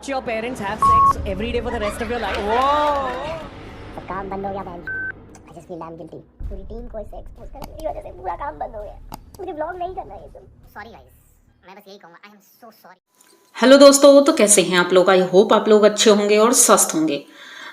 your parents have sex every day for the rest of your life? सब काम बंद हो गया बहन। I just feel damn guilty। पूरी टीम को इससे एक्सपोज कर मेरी वजह से पूरा काम बंद हो गया। मुझे व्लॉग नहीं करना है ये सब। सॉरी गाइस, मैं बस यही कहूंगा, I am so sorry. Hello दोस्तों, तो कैसे हैं आप लोग? आई होप आप लोग अच्छे होंगे और स्वस्थ होंगे।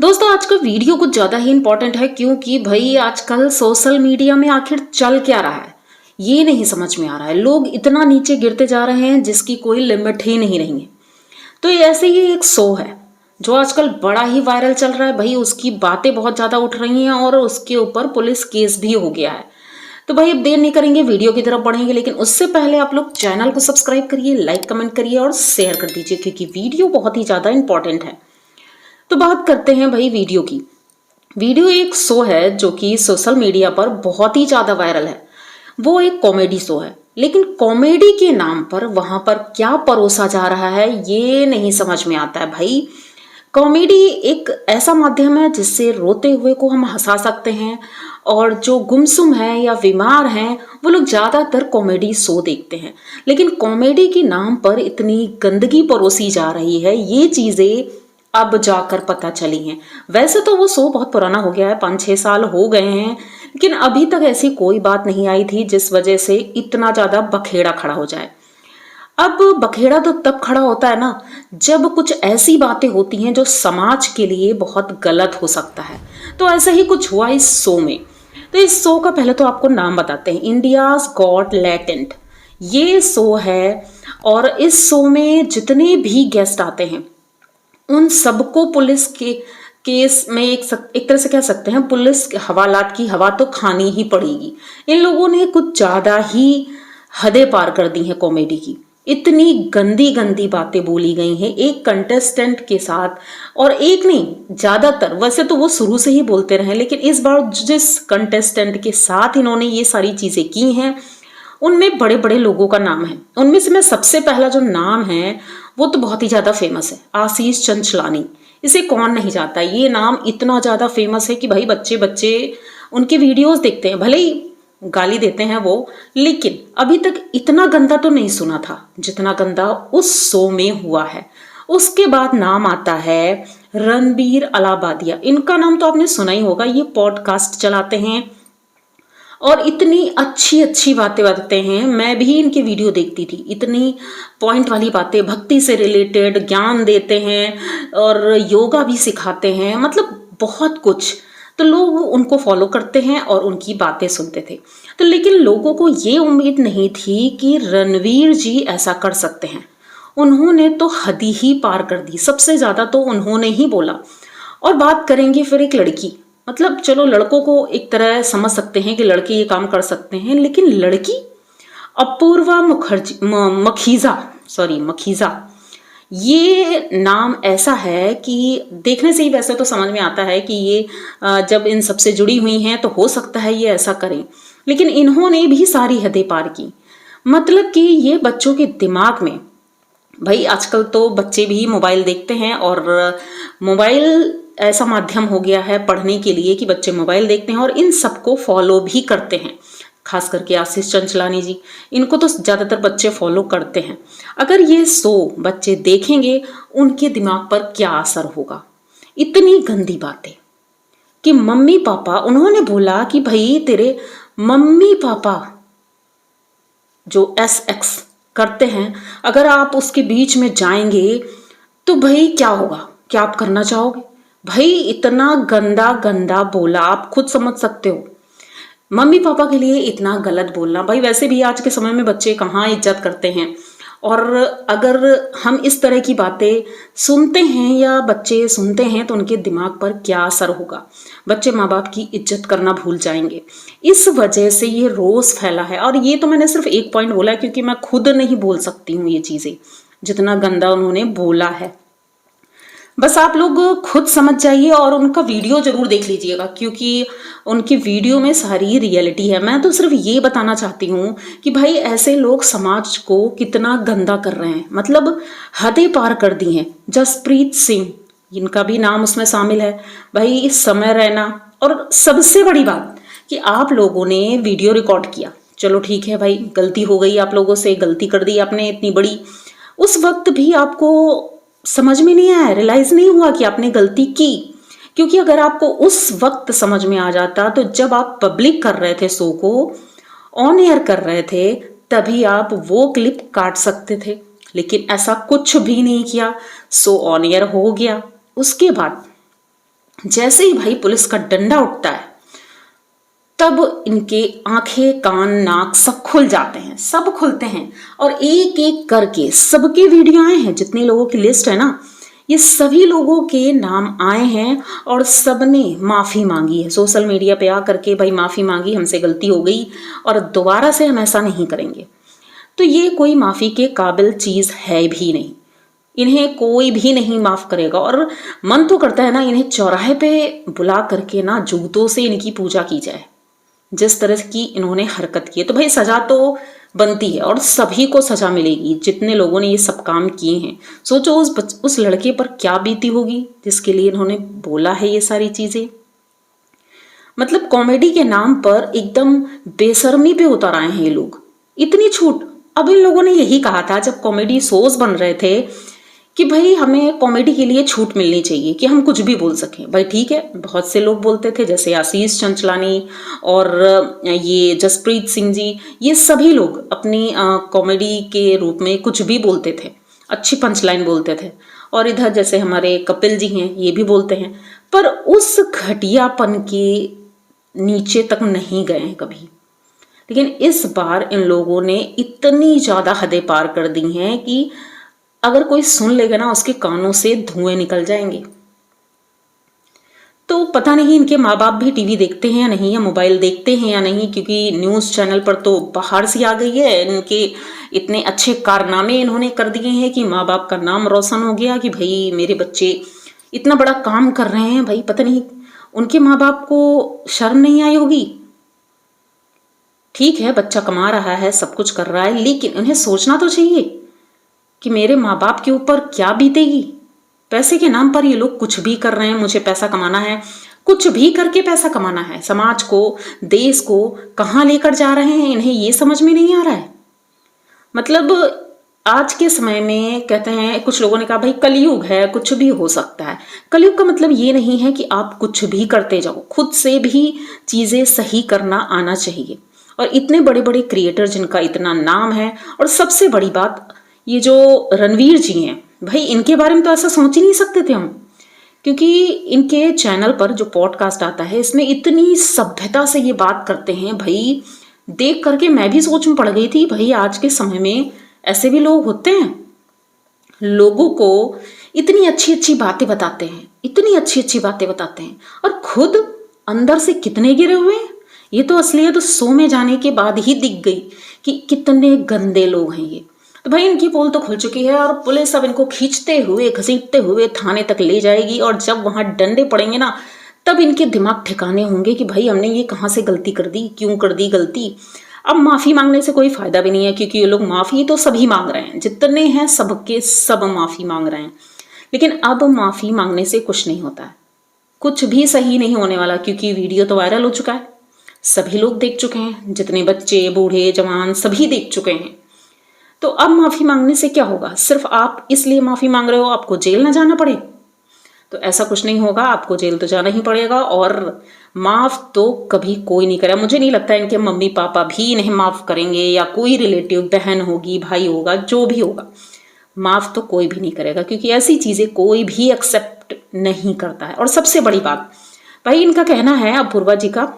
दोस्तों, आज का वीडियो कुछ ज़्यादा ही इंपॉर्टेंट है क्योंकि भाई आजकल सोशल मीडिया में आखिर चल क्या रहा है ये नहीं समझ में आ रहा है। लोग इतना नीचे गिरते जा रहे हैं जिसकी कोई लिमिट ही नहीं रही है। तो ये ऐसे ही एक शो है जो आजकल बड़ा ही वायरल चल रहा है। भाई उसकी बातें बहुत ज़्यादा उठ रही हैं और उसके ऊपर पुलिस केस भी हो गया है। तो भाई अब देर नहीं करेंगे, वीडियो की तरफ बढ़ेंगे, लेकिन उससे पहले आप लोग चैनल को सब्सक्राइब करिए, लाइक कमेंट करिए और शेयर कर दीजिए क्योंकि वीडियो बहुत ही ज़्यादा इंपॉर्टेंट है। तो बात करते हैं भाई वीडियो की। वीडियो एक शो है जो कि सोशल मीडिया पर बहुत ही ज़्यादा वायरल है। वो एक कॉमेडी शो है, लेकिन कॉमेडी के नाम पर वहाँ पर क्या परोसा जा रहा है ये नहीं समझ में आता है। भाई कॉमेडी एक ऐसा माध्यम है जिससे रोते हुए को हम हंसा सकते हैं, और जो गुमसुम हैं या बीमार हैं वो लोग ज़्यादातर कॉमेडी शो देखते हैं। लेकिन कॉमेडी के नाम पर इतनी गंदगी परोसी जा रही है, ये चीज़ें अब जाकर पता चली हैं। वैसे तो वो शो बहुत पुराना हो गया है, 5-6 साल हो गए हैं, लेकिन अभी तक ऐसी कोई बात नहीं आई थी जिस वजह से इतना ज़्यादा बखेड़ा खड़ा हो जाए। अब बखेड़ा तो तब खड़ा होता है ना जब कुछ ऐसी बातें होती हैं जो समाज के लिए बहुत गलत हो सकता है। तो ऐसा ही कुछ हुआ इस शो में। तो इस शो का पहले तो आपको नाम बताते हैं, इंडियाज गॉट टैलेंट ये शो है। और इस शो में जितने भी गेस्ट आते हैं उन सबको पुलिस के केस में एक तरह से कह सकते हैं पुलिस हवालात की हवा तो खानी ही पड़ेगी। इन लोगों ने कुछ ज़्यादा ही हदें पार कर दी हैं कॉमेडी की। इतनी गंदी गंदी बातें बोली गई हैं एक कंटेस्टेंट के साथ, और एक नहीं ज़्यादातर, वैसे तो वो शुरू से ही बोलते रहे, लेकिन इस बार जिस कंटेस्टेंट के साथ इन्होंने ये सारी चीज़ें की हैं उनमें बड़े बड़े लोगों का नाम है। उनमें से मैं सबसे पहला जो नाम है वो तो बहुत ही ज़्यादा फेमस है, आशीष चंचलानी। इसे कौन नहीं जानता, ये नाम इतना ज़्यादा फेमस है कि भाई बच्चे बच्चे उनके वीडियोस देखते हैं। भले ही गाली देते हैं वो, लेकिन अभी तक इतना गंदा तो नहीं सुना था जितना गंदा उस शो में हुआ है। उसके बाद नाम आता है रणबीर अलाहाबादिया। इनका नाम तो आपने सुना ही होगा, ये पॉडकास्ट चलाते हैं और इतनी अच्छी अच्छी बातें बताते हैं। मैं भी इनके वीडियो देखती थी, इतनी पॉइंट वाली बातें, भक्ति से रिलेटेड ज्ञान देते हैं और योगा भी सिखाते हैं, मतलब बहुत कुछ। तो लोग उनको फॉलो करते हैं और उनकी बातें सुनते थे। तो लेकिन लोगों को ये उम्मीद नहीं थी कि रणवीर जी ऐसा कर सकते हैं। उन्होंने तो हद ही पार कर दी, सबसे ज़्यादा तो उन्होंने ही बोला। और बात करेंगे फिर एक लड़की, मतलब चलो लड़कों को एक तरह समझ सकते हैं कि लड़के ये काम कर सकते हैं, लेकिन लड़की अपूर्वा मखीजा, ये नाम ऐसा है कि देखने से ही वैसे तो समझ में आता है कि ये जब इन सबसे जुड़ी हुई हैं तो हो सकता है ये ऐसा करें, लेकिन इन्होंने भी सारी हदें पार की। मतलब कि ये बच्चों के दिमाग में, भाई आजकल तो बच्चे भी मोबाइल देखते हैं और मोबाइल ऐसा माध्यम हो गया है पढ़ने के लिए कि बच्चे मोबाइल देखते हैं और इन सबको फॉलो भी करते हैं। खास करके आशीष चंचलानी जी, इनको तो ज़्यादातर बच्चे फॉलो करते हैं। अगर ये शो बच्चे देखेंगे उनके दिमाग पर क्या असर होगा। इतनी गंदी बातें कि मम्मी पापा, उन्होंने बोला कि भाई तेरे मम्मी पापा जो SX करते हैं, अगर आप उसके बीच में जाएंगे तो भाई क्या होगा, क्या आप करना चाहोगे? भाई इतना गंदा गंदा बोला, आप खुद समझ सकते हो। मम्मी पापा के लिए इतना गलत बोलना, भाई वैसे भी आज के समय में बच्चे कहाँ इज्जत करते हैं। और अगर हम इस तरह की बातें सुनते हैं या बच्चे सुनते हैं तो उनके दिमाग पर क्या असर होगा। बच्चे माँ बाप की इज्जत करना भूल जाएंगे। इस वजह से ये रोष फैला है। और ये तो मैंने सिर्फ एक पॉइंट बोला है क्योंकि मैं खुद नहीं बोल सकती हूँ ये चीज़ें, जितना गंदा उन्होंने बोला है। बस आप लोग खुद समझ जाइए और उनका वीडियो जरूर देख लीजिएगा क्योंकि उनकी वीडियो में सारी रियलिटी है। मैं तो सिर्फ ये बताना चाहती हूँ कि भाई ऐसे लोग समाज को कितना गंदा कर रहे हैं, मतलब हदें पार कर दी हैं। जसप्रीत सिंह, इनका भी नाम उसमें शामिल है। भाई इस समय रहना, और सबसे बड़ी बात कि आप लोगों ने वीडियो रिकॉर्ड किया, चलो ठीक है भाई गलती हो गई, आप लोगों से गलती कर दी आपने इतनी बड़ी। उस वक्त भी आपको समझ में नहीं आया, रियलाइज नहीं हुआ कि आपने गलती की। क्योंकि अगर आपको उस वक्त समझ में आ जाता तो जब आप पब्लिक कर रहे थे, शो को ऑन एयर कर रहे थे, तभी आप वो क्लिप काट सकते थे। लेकिन ऐसा कुछ भी नहीं किया, शो ऑन एयर हो गया। उसके बाद जैसे ही भाई पुलिस का डंडा उठता है, तब इनके आंखें, कान, नाक सब खुल जाते हैं, सब खुलते हैं। और एक एक करके सबके वीडियो आए हैं, जितने लोगों की लिस्ट है ना, ये सभी लोगों के नाम आए हैं और सबने माफ़ी मांगी है सोशल मीडिया पे आकर के, भाई माफ़ी मांगी, हमसे गलती हो गई और दोबारा से हम ऐसा नहीं करेंगे। तो ये कोई माफ़ी के काबिल चीज़ है भी नहीं, इन्हें कोई भी नहीं माफ़ करेगा। और मन तो करता है ना, इन्हें चौराहे पे बुला करके ना जूतों से इनकी पूजा की जाए, जिस तरह की इन्होंने हरकत की है। तो भाई सज़ा तो बनती है और सभी को सज़ा मिलेगी, जितने लोगों ने ये सब काम किए हैं। सोचो उस लड़के पर क्या बीती होगी जिसके लिए इन्होंने बोला है ये सारी चीज़ें। मतलब कॉमेडी के नाम पर एकदम बेशर्मी पे उतर आए हैं ये लोग, इतनी छूट। अब इन लोगों ने यही कहा था जब कॉमेडी शोज बन रहे थे कि भाई हमें कॉमेडी के लिए छूट मिलनी चाहिए कि हम कुछ भी बोल सकें। भाई ठीक है, बहुत से लोग बोलते थे, जैसे आशीष चंचलानी और ये जसप्रीत सिंह जी, ये सभी लोग अपनी कॉमेडी के रूप में कुछ भी बोलते थे, अच्छी पंचलाइन बोलते थे। और इधर जैसे हमारे कपिल जी हैं, ये भी बोलते हैं, पर उस घटियापन के नीचे तक नहीं गए हैं कभी। लेकिन इस बार इन लोगों ने इतनी ज़्यादा हदें पार कर दी हैं कि अगर कोई सुन लेगा ना, उसके कानों से धुएं निकल जाएंगे। तो पता नहीं इनके माँ बाप भी टीवी देखते हैं या नहीं, या मोबाइल देखते हैं या नहीं, क्योंकि न्यूज़ चैनल पर तो बाहर से आ गई है। इनके इतने अच्छे कारनामे इन्होंने कर दिए हैं कि माँ बाप का नाम रोशन हो गया कि भाई मेरे बच्चे इतना बड़ा काम कर रहे हैं। भाई पता नहीं उनके माँ बाप को शर्म नहीं आई होगी। ठीक है, बच्चा कमा रहा है, सब कुछ कर रहा है, लेकिन उन्हें सोचना तो चाहिए कि मेरे माँ बाप के ऊपर क्या बीतेगी। पैसे के नाम पर ये लोग कुछ भी कर रहे हैं, मुझे पैसा कमाना है, कुछ भी करके पैसा कमाना है। समाज को, देश को कहाँ लेकर जा रहे हैं, इन्हें ये समझ में नहीं आ रहा है। मतलब आज के समय में कहते हैं, कुछ लोगों ने कहा भाई कलयुग है, कुछ भी हो सकता है। कलयुग का मतलब ये नहीं है कि आप कुछ भी करते जाओ, खुद से भी चीज़ें सही करना आना चाहिए। और इतने बड़े बड़े क्रिएटर जिनका इतना नाम है, और सबसे बड़ी बात ये जो रणवीर जी हैं, भाई इनके बारे में तो ऐसा सोच ही नहीं सकते थे हम, क्योंकि इनके चैनल पर जो पॉडकास्ट आता है, इसमें इतनी सभ्यता से ये बात करते हैं। भाई देख करके मैं भी सोच में पड़ गई थी, भाई आज के समय में ऐसे भी लोग होते हैं, लोगों को इतनी अच्छी अच्छी बातें बताते हैं, इतनी अच्छी अच्छी बातें बताते हैं, और खुद अंदर से कितने गिरे हुए हैं। ये तो असलियत तो शो में जाने के बाद ही दिख गई कि कितने गंदे लोग हैं ये। तो भाई इनकी पोल तो खुल चुकी है और पुलिस अब इनको खींचते हुए, घसीटते हुए थाने तक ले जाएगी। और जब वहां डंडे पड़ेंगे ना, तब इनके दिमाग ठिकाने होंगे कि भाई हमने ये कहाँ से गलती कर दी, क्यों कर दी गलती। अब माफ़ी मांगने से कोई फ़ायदा भी नहीं है, क्योंकि ये लोग माफ़ी तो सभी मांग रहे हैं, जितने हैं सबके सब माफ़ी मांग रहे हैं। लेकिन अब माफ़ी मांगने से कुछ नहीं होता है, कुछ भी सही नहीं होने वाला, क्योंकि वीडियो तो वायरल हो चुका है, सभी लोग देख चुके हैं, जितने बच्चे, बूढ़े, जवान सभी देख चुके हैं। तो अब माफ़ी मांगने से क्या होगा? सिर्फ आप इसलिए माफ़ी मांग रहे हो आपको जेल ना जाना पड़े? तो ऐसा कुछ नहीं होगा, आपको जेल तो जाना ही पड़ेगा। और माफ़ तो कभी कोई नहीं करेगा। मुझे नहीं लगता इनके मम्मी पापा भी इन्हें माफ़ करेंगे, या कोई रिलेटिव, बहन होगी, भाई होगा, जो भी होगा, माफ़ तो कोई भी नहीं करेगा, क्योंकि ऐसी चीज़ें कोई भी एक्सेप्ट नहीं करता है। और सबसे बड़ी बात, भाई इनका कहना है, अपूर्वा जी का,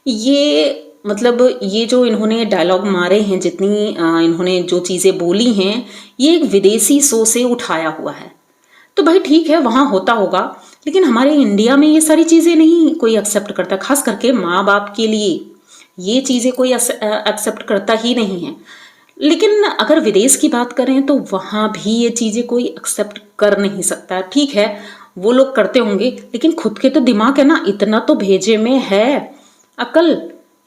ये मतलब ये जो इन्होंने डायलॉग मारे हैं, जितनी इन्होंने जो चीज़ें बोली हैं, ये एक विदेशी शो से उठाया हुआ है। तो भाई ठीक है, वहाँ होता होगा, लेकिन हमारे इंडिया में ये सारी चीज़ें नहीं कोई एक्सेप्ट करता, खास करके माँ बाप के लिए ये चीज़ें कोई एक्सेप्ट करता ही नहीं है। लेकिन अगर विदेश की बात करें तो वहाँ भी ये चीज़ें कोई एक्सेप्ट कर नहीं सकता। ठीक है, वो लोग करते होंगे, लेकिन खुद के तो दिमाग है ना, इतना तो भेजे में है अकल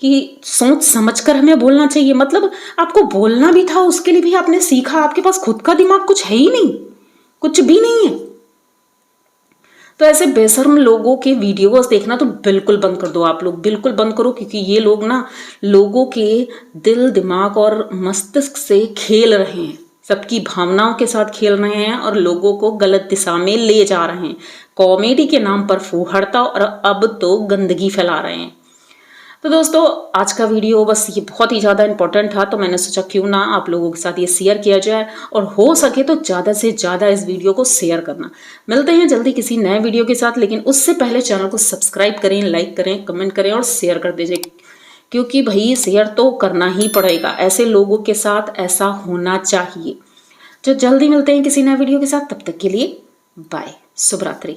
कि सोच समझ कर हमें बोलना चाहिए। मतलब आपको बोलना भी था, उसके लिए भी आपने सीखा, आपके पास खुद का दिमाग कुछ है ही नहीं, कुछ भी नहीं है। तो ऐसे बेशर्म लोगों के वीडियोस देखना तो बिल्कुल बंद कर दो, आप लोग बिल्कुल बंद करो, क्योंकि ये लोग ना लोगों के दिल, दिमाग और मस्तिष्क से खेल रहे हैं, सबकी भावनाओं के साथ खेल रहे हैं और लोगों को गलत दिशा में ले जा रहे हैं। कॉमेडी के नाम पर फूहड़ता और अब तो गंदगी फैला रहे हैं। तो दोस्तों आज का वीडियो बस ये बहुत ही ज़्यादा इंपॉर्टेंट था, तो मैंने सोचा क्यों ना आप लोगों के साथ ये शेयर किया जाए, और हो सके तो ज़्यादा से ज़्यादा इस वीडियो को शेयर करना। मिलते हैं जल्दी किसी नए वीडियो के साथ, लेकिन उससे पहले चैनल को सब्सक्राइब करें, लाइक करें, कमेंट करें और शेयर कर दीजिए, क्योंकि भाई शेयर तो करना ही पड़ेगा। ऐसे लोगों के साथ ऐसा होना चाहिए। तो जल्दी मिलते हैं किसी नए वीडियो के साथ, तब तक के लिए बाय, शुभ रात्रि।